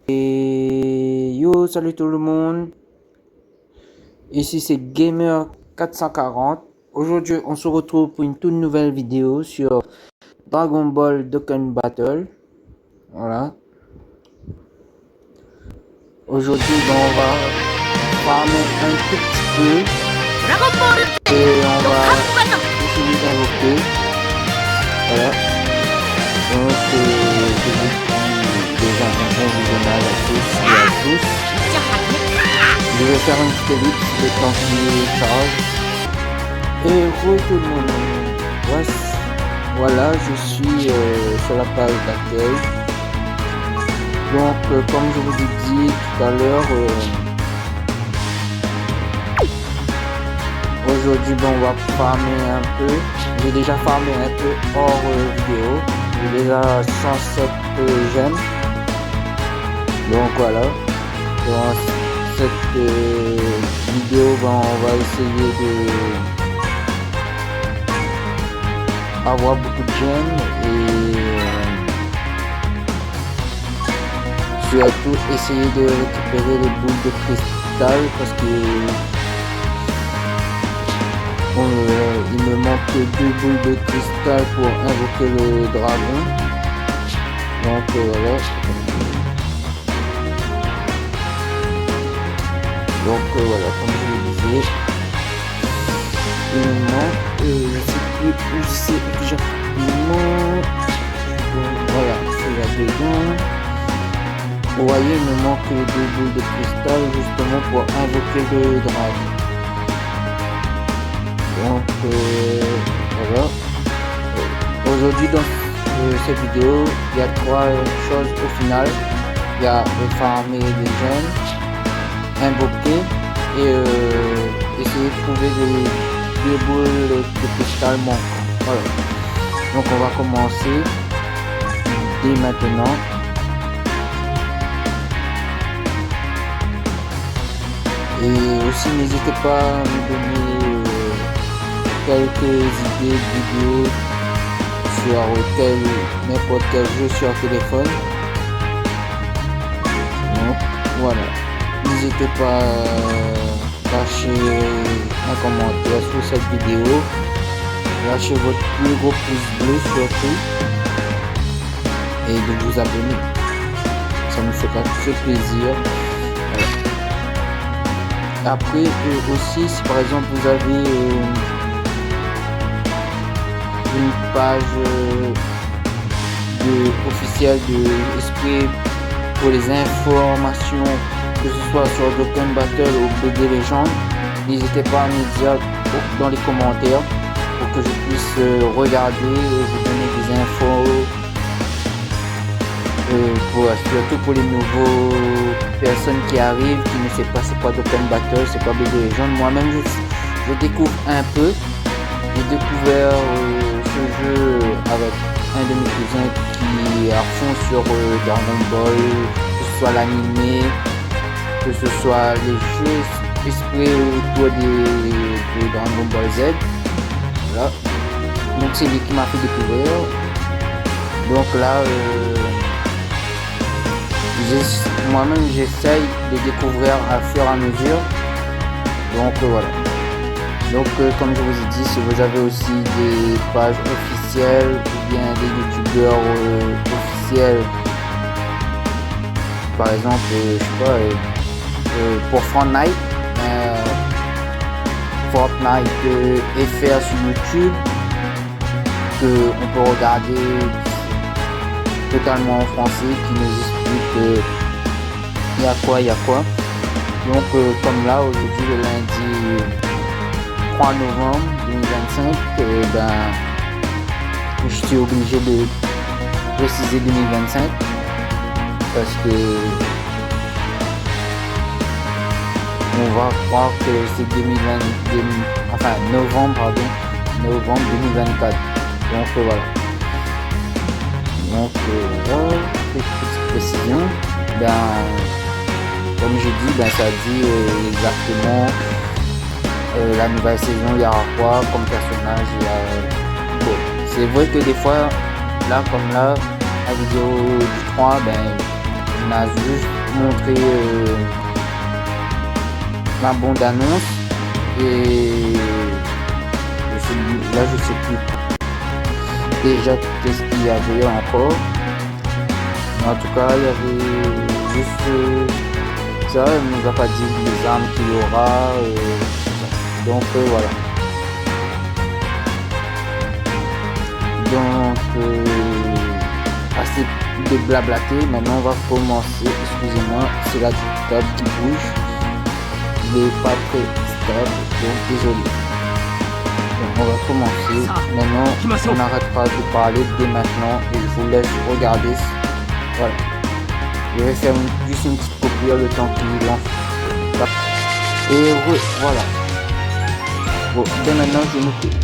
Et yo, salut tout le monde. Ici c'est Gamer 440. Aujourd'hui, on se retrouve pour une toute nouvelle vidéo sur Dragon Ball Dokkan Battle. Voilà. Aujourd'hui, on va farmer un tout petit peu et on va essayer d'invoquer. Voilà. Donc, je vous dis déjà un bon visionnage à tous et à tous. Je vais faire une petite ellipse le temps qui charge. Et re tout le monde. Voilà, je suis sur la page d'accueil. Donc, comme je vous ai dit tout à l'heure, aujourd'hui, on va farmer un peu. J'ai déjà farmé un peu hors vidéo. J'ai déjà 107 gemmes. Donc voilà. Dans cette vidéo, on va essayer de avoir beaucoup de gemmes et surtout essayer de récupérer les boules de cristal parce que il me manque 2 boules de cristal pour invoquer le dragon. Donc voilà. Donc voilà, comme je le disais, il me manque, je sais exactement. Voilà, c'est là-dedans. Vous voyez, il me manque 2 boules de cristal justement pour invoquer le dragon. Donc voilà. Aujourd'hui dans cette vidéo, il y a 3 choses au final. Il y a farmer des gemmes, invoquer et essayer de trouver des boules de cristal manquantes. Voilà. Donc on va commencer dès maintenant. Et aussi n'hésitez pas à me donner quelques idées de vidéos sur n'importe quel jeu sur téléphone. Donc voilà. N'hésitez pas à lâcher un commentaire sur cette vidéo. Lâchez votre plus gros pouce bleu surtout. Et de vous abonner. Ça nous fera très plaisir. Voilà. Après aussi, si par exemple vous avez une page officielle de Esprit pour les informations, que ce soit sur Dokkan Battle ou BD Legend, n'hésitez pas à me dire dans les commentaires pour que je puisse regarder et vous donner des infos, surtout pour les nouveaux personnes qui arrivent, qui ne savent pas c'est quoi Dokkan Battle, c'est quoi BD Legend. Moi-même je découvre un peu. J'ai découvert ce jeu avec un de mes cousins qui est à fond sur Dragon Ball, que ce soit l'animé, que ce soit les jeux esprit autour de Dragon Ball Z. Voilà. Donc c'est lui qui m'a fait découvrir. Donc là, moi-même j'essaye de découvrir à fur et à mesure. Donc voilà. Donc comme je vous ai dit, si vous avez aussi des pages officielles ou bien des youtubeurs officiels, par exemple, je sais pas, pour Fortnite FR sur YouTube, qu'on peut regarder totalement en français, qui nous explique il y a quoi. Donc comme là aujourd'hui le lundi 3 novembre 2025, je suis obligé de préciser 2025 parce que on va croire que c'est novembre 2024. Donc voilà. Donc petite précision. Comme je dis, ça dit exactement la nouvelle saison, il y aura quoi comme personnage. Bon, c'est vrai que des fois, là comme là, la vidéo du 3, m'a juste montré la bande-annonce et là je sais plus déjà qu'est-ce qu'il y avait encore. En tout cas, il y avait juste ça, elle nous a pas dit les armes qu'il y aura. Donc voilà. Donc assez de blablater. Maintenant on va commencer. Excusez-moi, c'est la table qui bouge. Il n'est pas très stable, donc désolé. Donc on va commencer. Maintenant on n'arrêtera de parler dès maintenant et je vous laisse regarder. Voilà. Je vais faire juste une petite coupure le temps qu'il lance. Et voilà. Bon, dès maintenant je m'occupe.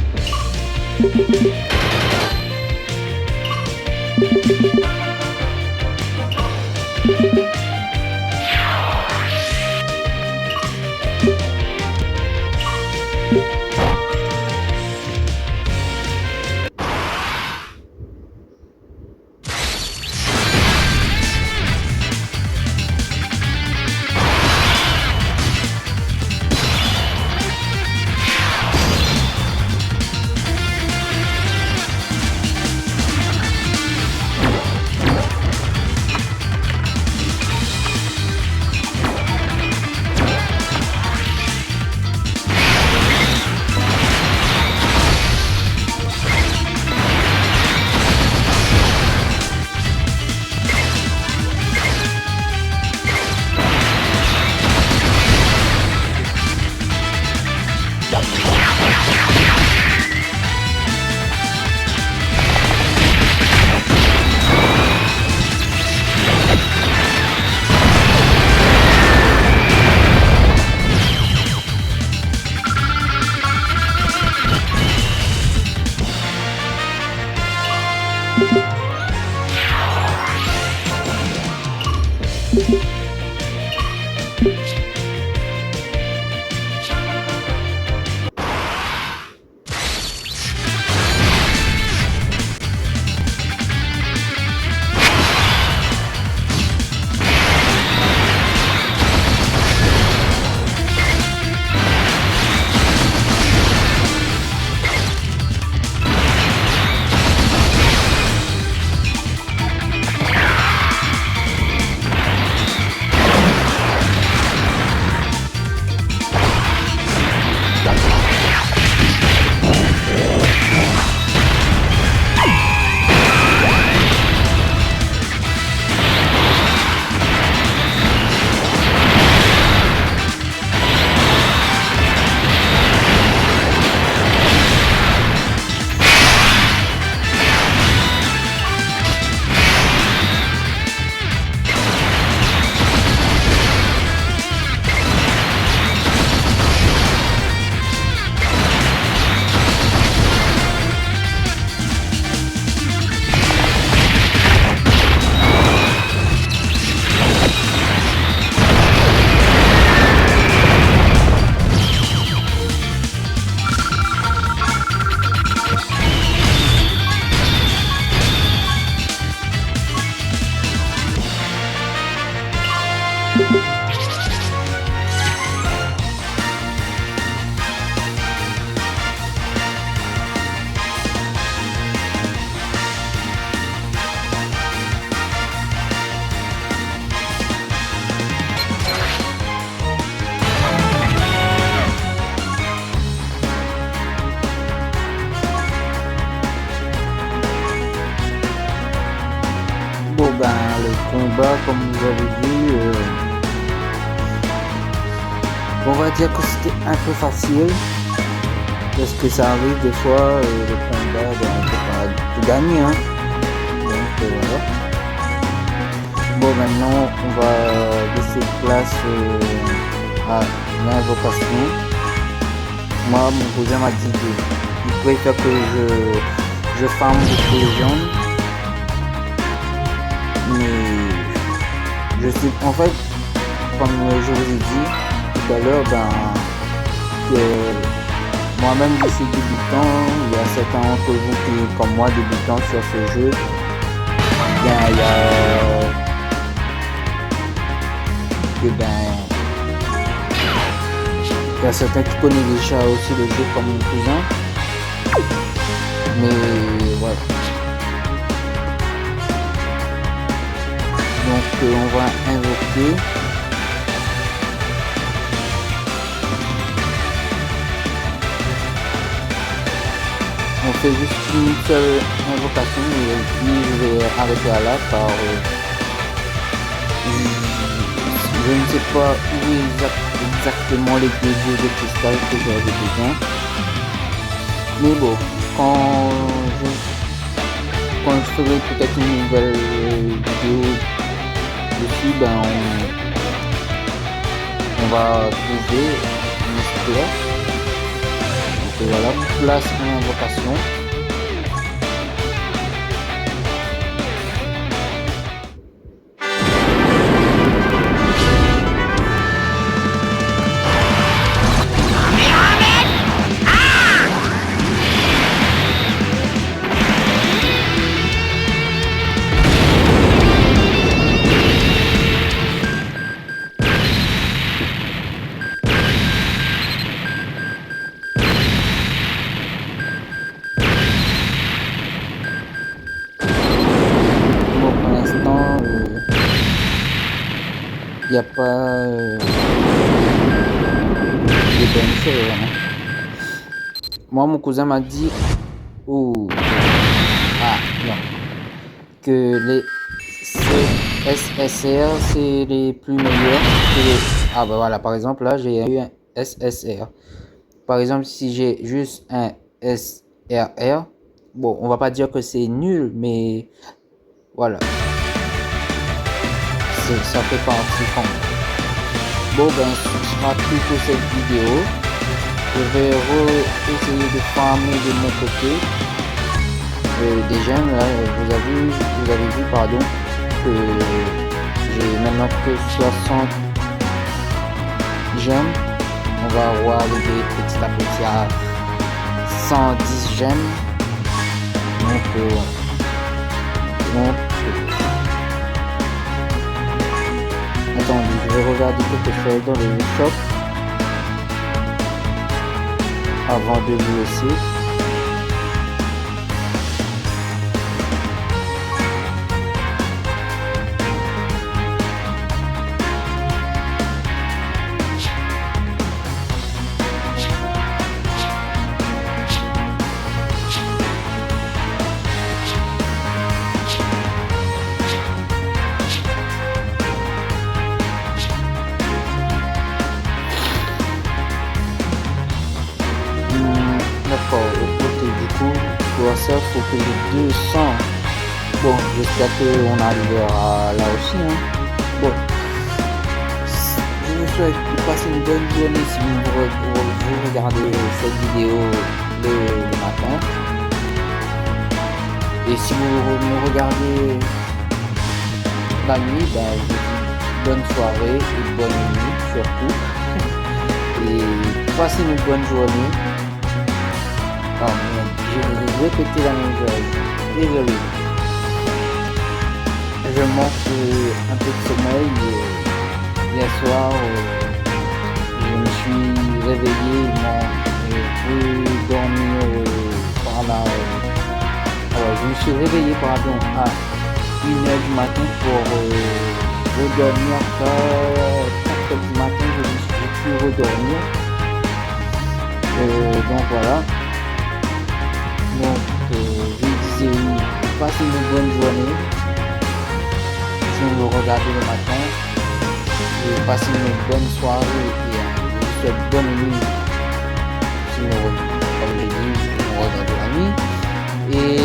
Bon ben le combat comme vous avez vu, on va dire que c'était un peu facile parce que ça arrive des fois le combat ben, on peut pas tout gagner hein. Donc voilà. Bon maintenant on va laisser place à l'invocation. Moi mon cousin m'a dit qu'il préfère que je farme des légendes. Mais je sais en fait comme je vous ai dit tout à l'heure ben que moi-même je suis débutant, il y a certains d'entre vous qui comme moi débutants sur ce jeu, bien il y a que il y a certains qui connaissent déjà aussi le jeu comme mon cousin. Mais voilà. Donc on va invoquer. On fait juste une seule invocation et puis je vais arrêter à là car je ne sais pas où exactement les débuts de cristal que j'avais besoin. Mais bon, quand je ferai peut-être une nouvelle vidéo dessus, on va trouver une histoire. Donc voilà, place une invocation. Il n'y a pas de bonnes choses. Hein. Moi, mon cousin m'a dit non, que les SSR, c'est les plus meilleurs que les... Ah bah voilà, par exemple, là, j'ai eu un SSR. Par exemple, si j'ai juste un SRR, bon, on va pas dire que c'est nul, mais voilà. Ça fait partie quand même. Bon ce sera tout pour cette vidéo. Je vais essayer de farmer de mon côté des gemmes. Là, vous avez vu pardon, que j'ai maintenant que 60 gemmes. On va arriver petit à petit à 110 gemmes. Donc attendez, je vais regarder quelque chose dans le shop avant de vous laisser. D'accord, au côté du coup, pour ça, il faut que les 200. Bon, j'espère qu'on arrivera là aussi. Hein. Bon, je vous souhaite de passer une bonne journée si vous regardez cette vidéo le matin. Et si vous me regardez la nuit, je vous dis bonne soirée et bonne nuit surtout. Et passez une bonne journée. Oh merde, je vais répéter la même chose. Désolé. Je manque un peu de sommeil. Hier soir, je me suis réveillé, je me suis réveillé à 1h du matin pour redormir. 4h du matin, j'ai pu redormir. Donc voilà. Donc, je disais oui, passez une bonne journée. Si vous me regardez le matin, passez une bonne soirée et je vous souhaite bonne nuit. Si comme je dis, vous regardez la nuit. Et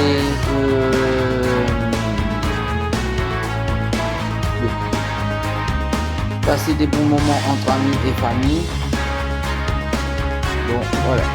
passez des bons moments entre amis et famille. Donc voilà.